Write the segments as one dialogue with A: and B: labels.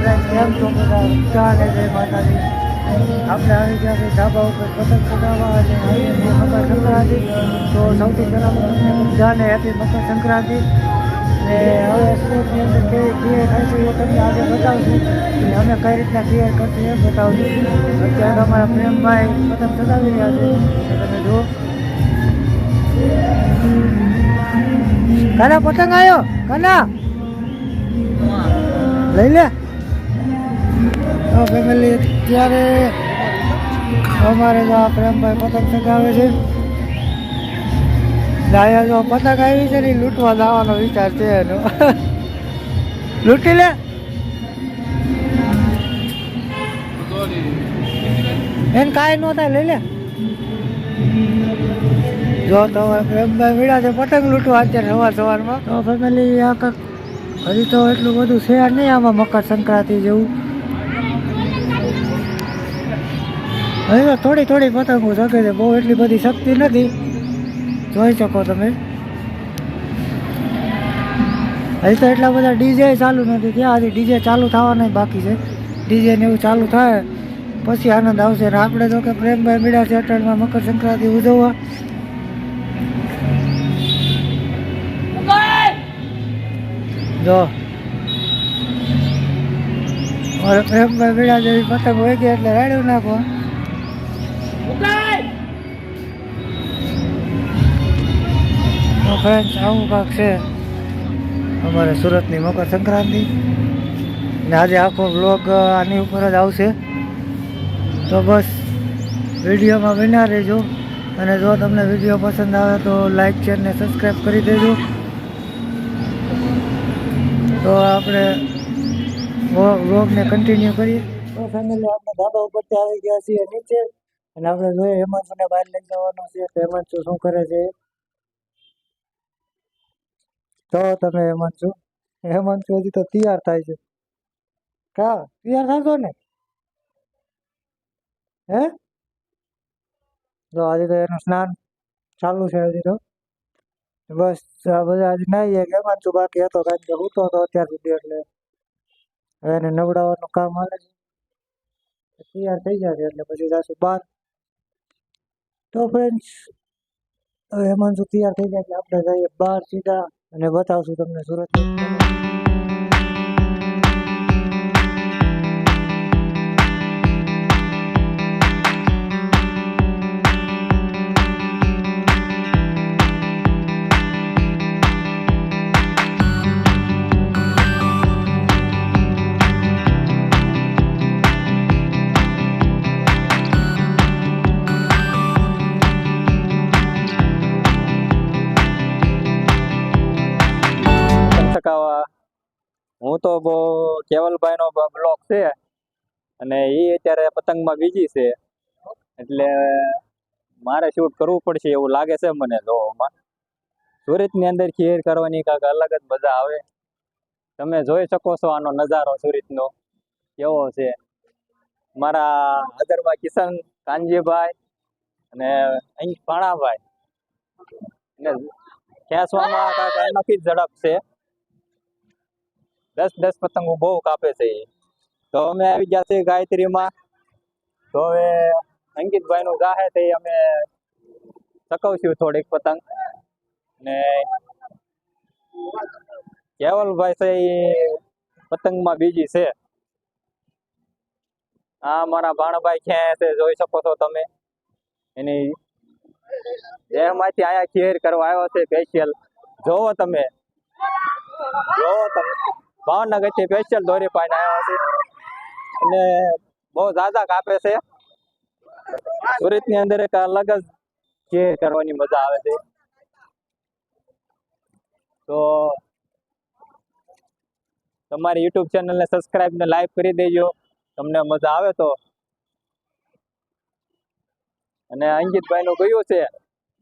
A: કેમ છો બધા? ચાલે જય માતાજી. આપણે આવી ગયા છે ધાબા ઉપર પતંગ ચગાવવા અને આજે છે મકર સંક્રાંતિ. તો સૌથી પહેલાં તો તમને બધાને હેપી મકર સંક્રાંતિ. ને હવે સ્પોર્ટની અંદર કેવી ક્રિએટ થાય છે એ તમને આજે બતાવશું. અને અમે કઈ રીતના ક્રિએટ કરશું એ બતાવશું. અત્યારે અમારા પ્રેમભાઈ પતંગ ચગાવી રહ્યા છે તમે જુઓ. કાના પતંગ આવ્યો કાના લઈ લે. ફેમિલી અત્યારે અમારે જો આ પ્રેમભાઈ પતંગ ચગાવે છે. અહીંયા જો પતંગ આવી છે ને લૂંટવા જવાનો વિચાર છે એનો. લૂંટી લે એને કાંઈ ન થાય લઈ લે. જો તમારે પ્રેમભાઈ મળ્યા છે પતંગ લૂંટવા અત્યારે સવારમાં. તો ફેમિલી આ કંઈક હજી તો એટલું બધું છે નહીં આમાં મકર સંક્રાંતિ જેવું. હજી તો થોડી થોડી પતંગો શકે છે, બહુ એટલી બધી શક્તિ નથી, જોઈ શકો તમે. હજી તો એટલા બધા ડીજે ચાલુ નથી ત્યાં, હજી ડીજે ચાલુ થવાના બાકી છે. ડીજે ને એવું ચાલુ થાય પછી આનંદ આવશે. ને આપણે તો કે પ્રેમભાઈ મળ્યા છે અટણમાં મકર સંક્રાંતિ ઉજવવા. જો મારે પ્રેમભાઈ મળ્યા જેવી પતંગ હોય ગઈ એટલે રાડ્યું નાખો. ફ્રેન્ડ્સ આવું કાંક છે અમારે સુરતની મકર સંક્રાંતિ. ને આજે આખો બ્લોગ આની ઉપર જ આવશે. તો બસ વિડીયોમાં બન્યા રહેજો. અને જો તમને વિડીયો પસંદ આવે તો લાઈક શેર ને સબસ્ક્રાઈબ કરી દેજો. તો આપણે વ્લોગને કન્ટિન્યુ કરીએ. તો ફેમિલી આપણે ધાબા ઉપરથી આવી ગયા છીએ નીચે અને આપણે જોઈએ હેમાંશુને બહાર લઈ જવાનો છે. તો હેમાંશુ શું કરે છે તો તમે હેમાંશુ હજી તો તૈયાર થાય છે. કા તૈયાર થશો ને? હે જો આજે તો એનું સ્નાન ચાલુ છે હજી તો. બસ આ બધા હજી નાઈ જાય. હેમાંશુ બાકી હતો કારણ કે સૂતો હતો અત્યાર સુધી, એટલે હવે એને નવડાવવાનું કામ હાલે છે. તૈયાર થઈ જશે એટલે પછી જશું બહાર. તો ફ્રેન્ડ્સ હવે હેમાંશુ તૈયાર થઈ જાય એટલે આપણે જઈએ બહાર સીધા અને બતાવશું તમને સુરતની.
B: હું તો બહુ કેવલભાઈ નો બ્લોગ છે અને એ અત્યારે પતંગમાં બીજી છે એટલે મારે શૂટ કરવું પડશે એવું લાગે છે મને. જોવામાં સુરતની અંદર ખેર કરવાની કાંઈક અલગ જ મજા આવે. તમે જોઈ શકો છો આનો નજારો સુરતનો કેવો છે. મારા હાજરમાં કિશન કાનજીભાઈ અને અહીં ભાણાભાઈ અને ખેંચવામાં કાંઈક અનોખી જ ઝડપ છે. 10 પતંગો બહુ કાપે છે. તો અમે આવી ગયા છે ગાયત્રીમાં. તો હવે અંકિતભાઈ નું ગાહે તે અમે ચકવશું થોડીક પતંગ. ને કેવલભાઈ છે એ પતંગમાં બીજી છે. આ મારા ભાણભાઈ ખેંચે જોઈ શકો છો તમે. એની દેહમાંથી આયા ખેર કરવા આવ્યો છે સ્પેશિયલ. જોવો તમે ભાવનગર થી સ્પેશિયલ દોરી પાઈને આવ્યા છે અને બહુ ઝાઝા કાપે છે. સુરત ની અંદર એક અલગ જ ખેર કરવાની મજા આવે છે. તો તમારી યુટ્યુબ ચેનલ ને સબસ્ક્રાઇબ ને લાઈક કરી દેજો તમને મજા આવે તો. અને અંકિતભાઈ નું ગયું છે,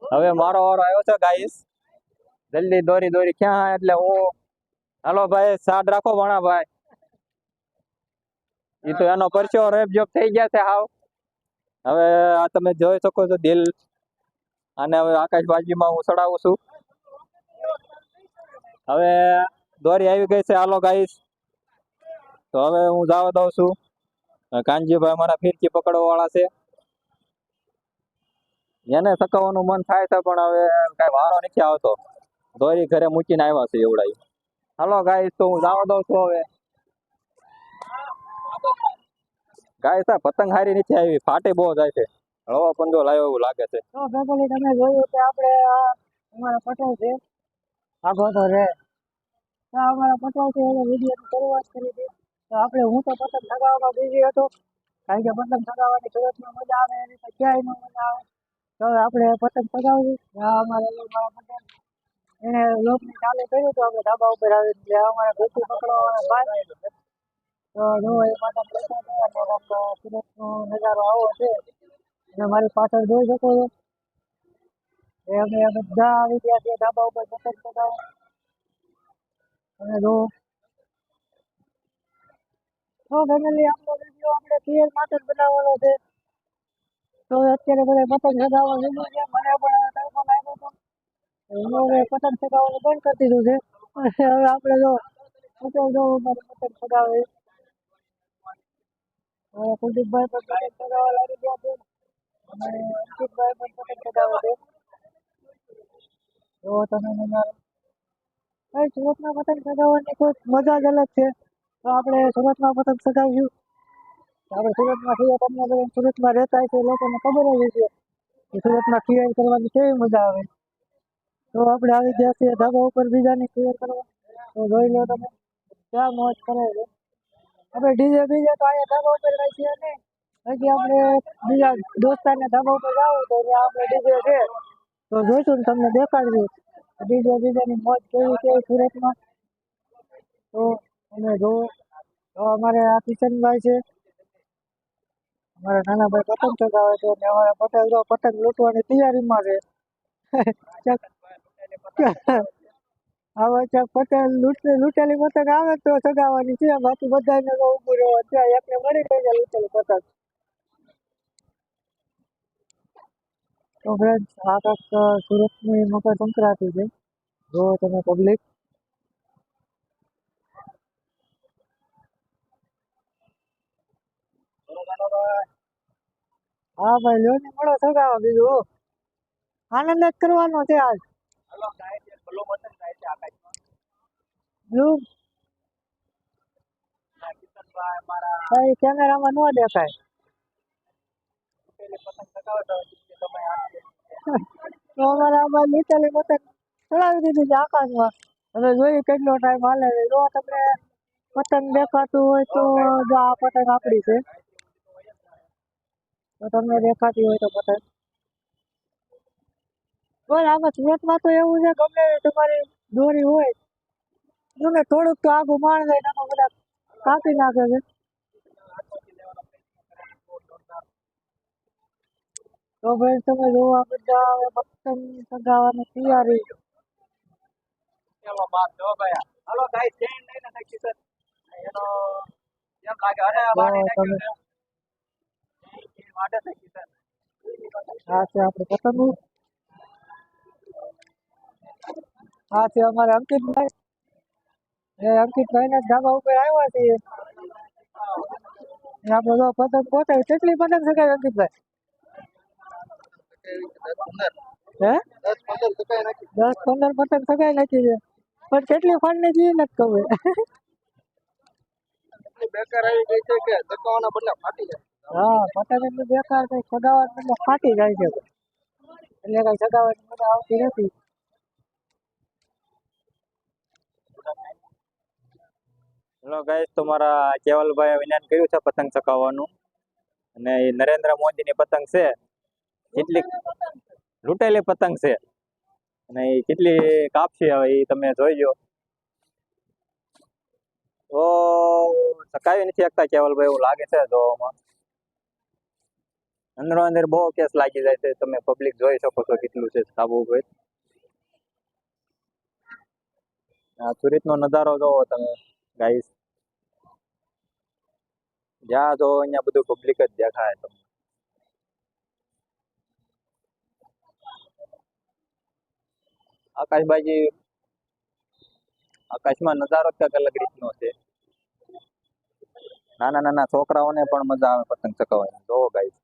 B: હવે મારો વારો આવ્યો છે ગાઈસ. જલ્દી દોરી ક્યાં એટલે હું હાલો ભાઈ સાડ રાખો ભાણાભાઈ. એ તો એનો પરચો રેપ જોબ થઈ ગયા છે હાવ. હવે આ તમે જોઈ શકો છો દિલ. અને હવે આકાશબાજીમાં હું ચડાવું છું. હવે દોરી આવી ગઈ છે. હાલો ગાઈસ તો હવે હું જવા દઉં છું. કાનજીભાઈ અમારા ફિરકી પકડવા વાળા છે. એને સકાવવાનું મન થાય છે પણ હવે કઈ વારો નથી આવતો. દોરી ઘરે મૂકીને આવ્યા છે એવડાય. હાલો ગાઈસ, તો હું જવા દઉં છું હવે. ગાય સાહેબ પતંગ હારી નથી આવી, ફાટે બહુ જાય છે. હળવો પંજો લાવ્યો એવું લાગે છે.
A: તો ફેમિલી તમે જોયું કે આપણે અમારા પટેલ છે આગો તો રે તો અમારા પટેલ છે એને વિડીયોની શરૂઆત કરી હતી. તો આપણે હું તો પતંગ ચગાવવામાં બીજી હતો, કારણ કે પતંગ ચગાવવાની સુરતમાં મજા આવે એની તો ક્યાંય ન મજા આવે. તો હવે આપણે પતંગ ચગાવી અમારા પટેલ એને લોકને ચાલુ કર્યું તો આપણે ધાબા ઉપર આવી એટલે અમારા ગોપી પકડવાવાળા ભાઈ તો જો એ પતંગ લેતા ગયા તો સુરતનો નજારો આવો છે. અને મારી પાછળ જોઈ શકો છો એ અમે બધા આવી ગયા છીએ ધાબા ઉપર પતંગ ચગાવવા. અને જો તો ફેમિલી આપણો વિડીયો આપણે ક્લિયર માટે જ બનાવવાનો છે. તો અત્યારે બધા પતંગ ચગાવવા લીધું છે, મને પણ ટાઈમ આવ્યો હતો હું હવે પતંગ ચગાવવાનું બંધ કરી દીધું છે. હવે આપણે જો પતંગ જો મારી પતંગ ચગાવે કુલદીપભાઈ પણ પતંગ ચગાવવા લાગી ગયા છે અને અંકિતભાઈ પણ પતંગ ચગાવે છે. જો તમે નજારો સુરતમાં પતંગ ચગાવવાની કોઈ મજા જ અલગ છે. તો આપણે સુરતમાં પતંગ ચગાવ્યું. આપણે સુરતમાં છીએ, તમને બધા સુરતમાં રહેતા હોય તો લોકોને ખબર જ હશે કે સુરતમાં ક્લિયર કરવાની કેવી મજા આવે. તો આપણે આવી ગયા છીએ ધાબા ઉપર બીજાને ક્લિયર કરવા. તો જોઈ લો તમે ક્યાં મોજ કરે છે. આપણે ડીજે બીજે તો અહીંયા ધાબા ઉપર કઈ છે નહીં. હજી આપણે બીજા દોસ્તારને ધાબા ઉપર જાવું તો ત્યાં આપણે ડીજે છે તો જોઈશું ને તમને દેખાડશું ડીજે બીજાની મોજ કેવી છે સુરતમાં. તો તમે જોવો તો અમારે આ કિશનભાઈ છે, અમારા નાના ભાઈ પતંગ ચગાવે છે અને અમારા પટેલ જો પતંગ લૂંટવાની તૈયારીમાં છે. હવે ક્યાંક પતંગ લૂંટેલી પતંગ આવે તો ચગાવવાની છે, બાકી બધાને તો ઊભું રહેવા છે. એકને મળી ગઈ છે લૂંટેલી પતંગ. તો ફ્રેન્ડ્સ આ કાંઈક સુરતની મકર સંક્રાંતિ છે. જો તમે પબ્લિક હા ભાઈ લ્યો ને મળો સગાવા બીજું આનંદ જ કરવાનો છે આજ. બ્લુ ભાઈ કેમેરામાં ન દેખાય. તો અમારે આમાં લીટેલી પતંગ ચડાવી દીધી છે આકાશમાં. હવે જોઈએ કેટલો ટાઈમ હાલે છે. જો તમને પતંગ દેખાતું હોય તો જો આ પતંગ આપણી છે. તો તમને દેખાતી હોય તો પતંગ બોલ આમાં સુરતમાં તો એવું છે ગમે તમારી દોરી હોય તમે થોડુંક તો આગું માણ જાય તો બધા કાપી નાખે છે. તો ભાઈ તમે જોવા બધા હવે પતંગ ચગાવવાની તૈયારી. આ છે આપણે પતંગો. આ છે અમારે અંકિતભાઈ. અંકિતભાઈ ના ધાબા ઉપર આવ્યા છીએ. આપણે જો પતંગ પોતે કેટલી પતંગ ચગાવી અંકિતભાઈ? હે 10-15 પતંગ ચગાવી નાખી છે પણ કેટલી ફાડ ને જોઈએ નથી ખબર. હા પતંગ એટલું બેકાર કઈ ચગાવવા એટલે ફાટી જાય છે એટલે કઈ ચગાવવાની મજા આવતી નથી.
B: હેલો ગાઈસ, તો મારા કેવલભાઈ વિજ્ઞાન કર્યું છે પતંગ ચકાવવાનું અને એ નરેન્દ્ર મોદીની પતંગ છે. કેટલી લૂંટેલી પતંગ છે અને એ કેટલી કાપશે હવે એ તમે જોઈજો. તો ચકાવી નથી શકતા કેવલભાઈ એવું લાગે છે જોવામાં. અંદરો અંદર બહુ કેસ લાગી જાય છે. તમે પબ્લિક જોઈ શકો છો કેટલું છે કાબુ ભાઈ. આ સુરતનો નજારો જોવો તમે ગાઈસ. જ્યાં જો અહીંયા બધું પબ્લિક જ દેખાય તમને. આકાશમાં નજારો ક્યાંક અલગ રીતનો છે. નાના નાના છોકરાઓને પણ મજા આવે પતંગ ચગાવવાની. જોવો ગાઈસ.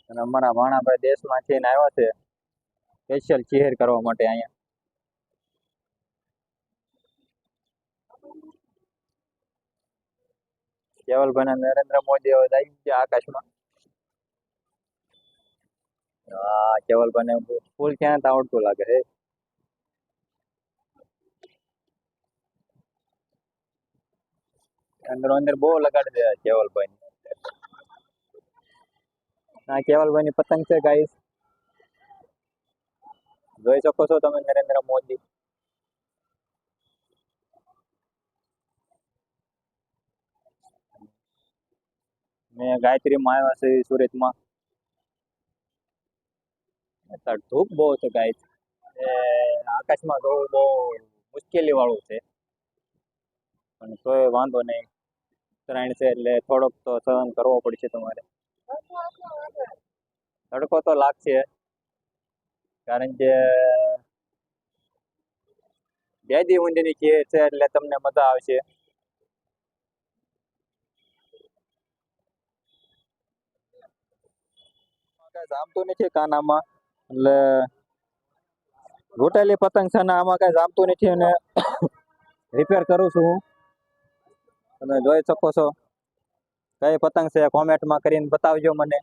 B: અને અમારા ભાણાભાઈ દેશમાંથી ને આવ્યા છે સ્પેશિયલ ચીર કરવા માટે અહીંયા. કેવલભાઈ ને નરેન્દ્ર મોદી હવે જાય છે આકાશમાં. હા, કેવલભાઈ ને ફૂલ ક્યાં આવડતું લાગે છે. અંદર અંદર બહુ લગાડી દે કેવલભાઈ. આ કેવલભાઈ ની પતંગ છે ગાઈસ. જોઈ શકો છો તમે નરેન્દ્ર મોદી. મેં ગાયત્રીમાં આવ્યા છે સુરતમાં. અત્યારે ધૂપ બહુ છે ગાઈસ. આકાશમાં જોવું બહુ મુશ્કેલી વાળું છે, પણ તોય વાંધો નહીં. ઉત્તરાયણ છે એટલે થોડોક તો સહન કરવો પડશે તમારે. તડકો તો લાગશે, કારણ કે 2 દી ઊંધીની ખીર છે એટલે તમને મજા આવશે. કઈ જામતું નથી કાનામાં, એટલે લૂંટેલી પતંગ છે ને આમાં કઈ જામતું નથી અને રિપેર કરું છું હું. તમે જોઈ શકો છો કઈ પતંગ છે કોમેન્ટમાં કરીને બતાવજો મને.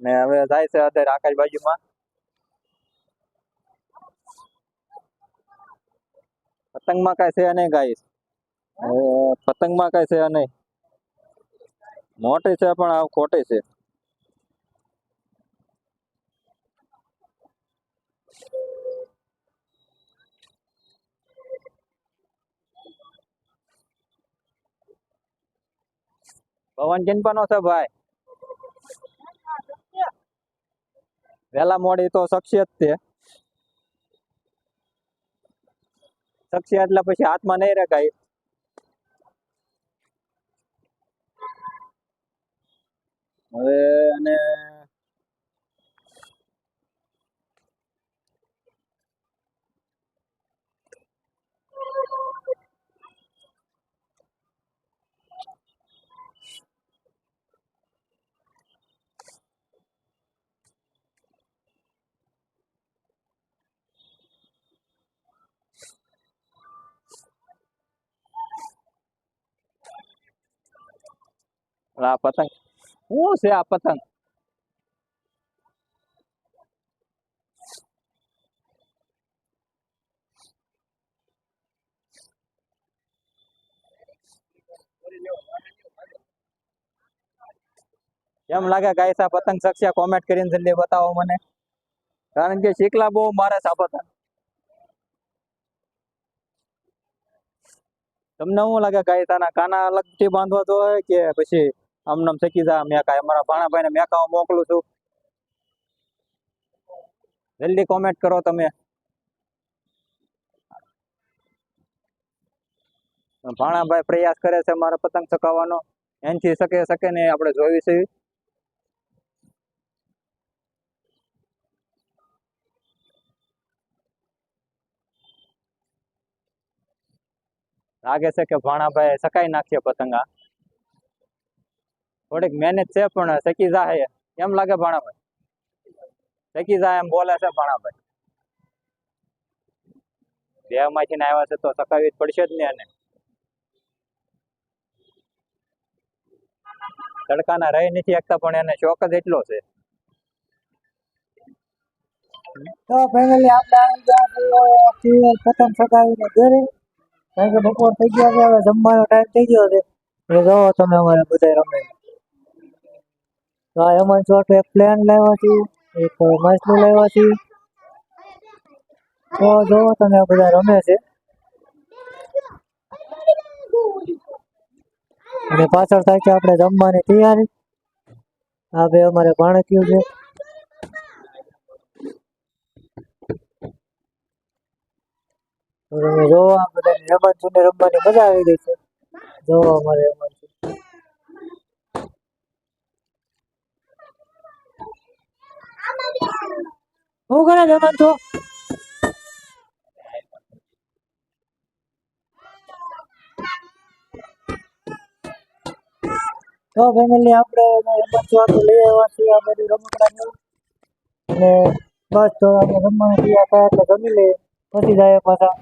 B: ને હવે જાય છે અત્યારે આકાશ બાજુમાં. પતંગમાં કઈ છે નહીં ગાઈસ. પતંગમાં કઈ છે નહીં. મોટી છે પણ આ ખોટી છે. પવન કિનપાનો છે ભાઈ. વેલા મોડી તો શખ્સિયત છે. શખ્સિયત એટલે પછી હાથમાં નહીં રહે કાંઈ. હવે અને આ પતંગ શું છે? આ પતંગ કેમ લાગે ગાઈસ આ પતંગ? શખ્સિયા કોમેન્ટ કરીને જલ્દી બતાવો મને, કારણ કે શીકલા બહુ મારે છે આ પતંગ. તમને શું લાગે ગાઈસ? આના કાના અલગથી બાંધવા જોઈએ કે પછી આમ શકી જા મેકા? અમારા ભાણાભાઈ ને મેકામાં મોકલું છું. જલ્દી કોમેન્ટ કરો તમે. ભાણાભાઈ પ્રયાસ કરે છે મારા પતંગ ચકાવવાનો. એનથી શકે ને આપણે જોઈ છે. લાગે છે કે ભાણાભાઈ સકાઈ નાખશે પતંગા. થોડીક મહેનત છે પણ સકી જાય એમ લાગે ભાણાભાઈ. સકી જાય એમ બોલે છે ભાણાભાઈ. દેહમાંથી આવ્યા છે તો સકાવી જ પડશે જ ને. એને તડકાના રહી નથી શકતા પણ એને શોખ જ એટલો છે.
A: તો ફાઇનલી આપણે આવી ગયા છે પતંગ ચગાવીને ઘરે. કારણ કે બપોર થઈ ગયા છે, હવે જમવાનો ટાઈમ થઈ ગયો છે. એ જોવો તમે અમારે બધા રમે. તો આ હેમંત ચોટ એક પ્લેન લાવ્યા છીએ, એક માછલું લાવ્યા છીએ. તો જોવો તમે બધા રમે છે. અને પાછળ થાય છે આપણે જમવાની તૈયારી. આ બે અમારે ભાણકીયું છે. તમે જોવો આ બધા હેમંત ને રમવાની મજા આવી ગઈ છે. જોવો અમારે હેમંત. શું કરે હેમંત છો? તો ફેમિલી આપણે રમત આપણે લઈ આવ્યા છીએ આ બધું રમકડા ને અને બસ તો આપણે રમવાનું તૈયાર થાય એટલે જમી લઈએ પછી જાય પાછા.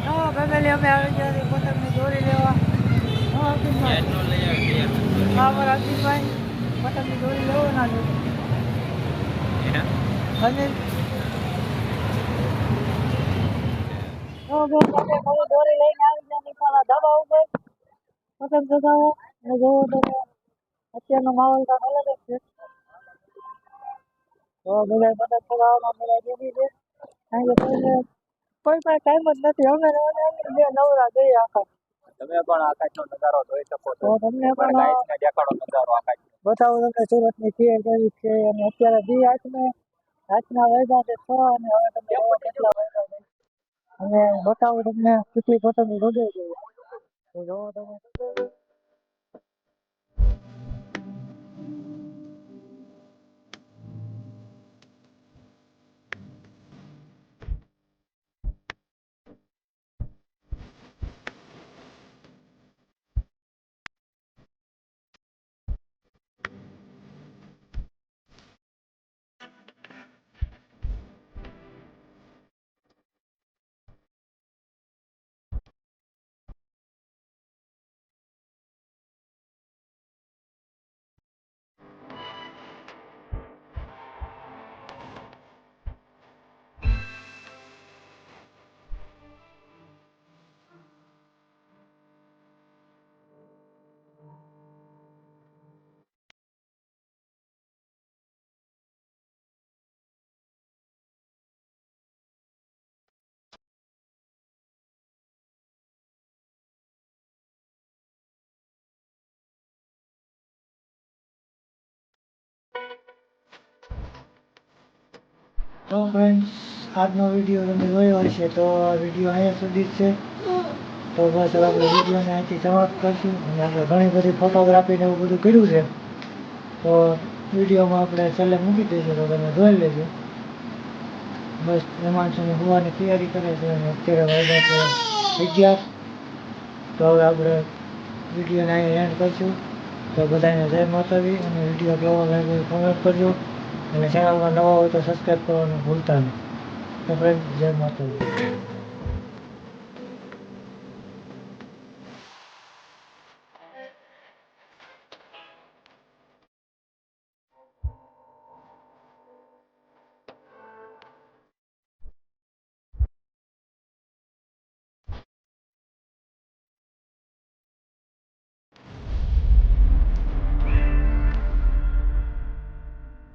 A: તો ફેમિલી અમે આવી ગયા છીએ પતંગની દોરી લેવા. હા અમારા અજીતભાઈ પતંગની દોરી લેવાના છે. અને તો બસ અમે નવી દોરી લઈને આવી ગયા નીકળવા ધાબા ઉપર પતંગ ચગાવવા. અને જોવો તો અત્યારનો માહોલ તો અલગ જ છે. તો બધા પતંગ ચગાવવામાં બધા રેડી છે કારણ કે કોઈ પાસે ટાઈમ જ નથી. અમે બે નવરા જઈએ આખા.
B: તમે પણ આકાશનો નજારો જોઈ શકો છો.
A: તો તમને
B: પણ
A: પણ
B: ગાઈસને દેખાડો નજારો આકાશ.
A: બતાવું તમને સુરતની કેવી કેવી છે અને અત્યારે દી રાતના વાગ્યા છે 6 અને હવે તમે જોવો કેટલા વાગ્યા છે અને બતાવું તમને કેટલી પતંગ ઉડે છે. તો જોવો તમે. તો ફ્રેન્ડ્સ આજનો વિડીયો તમે જોયો હશે તો વિડીયો અહીંયા સુધી જ છે. તો બસ હવે આપણે વિડીયોને અહીંથી સમાપ્ત કરીશું અને આપણે ઘણી બધી ફોટોગ્રાફીને એવું બધું કર્યું છે તો વિડીયોમાં આપણે છેલ્લે મૂકી દઈશું તો તમે જોઈ લેજો. બસ હેમાંશુને હોવાની તૈયારી કરે છે અને અત્યારે વાગ્યા છે 11. તો હવે આપણે વિડીયોને અહીંયા એન્ડ કરીશું. તો બધાને જય માતાજી અને વિડીયો કેવો લાગ્યો કોમેન્ટ કરજો અને ચેનલમાં નવા હોય તો સબસ્ક્રાઈબ કરવાનું ભૂલતા નહીં. તો ફ્રેન્ડ જય માતાજી.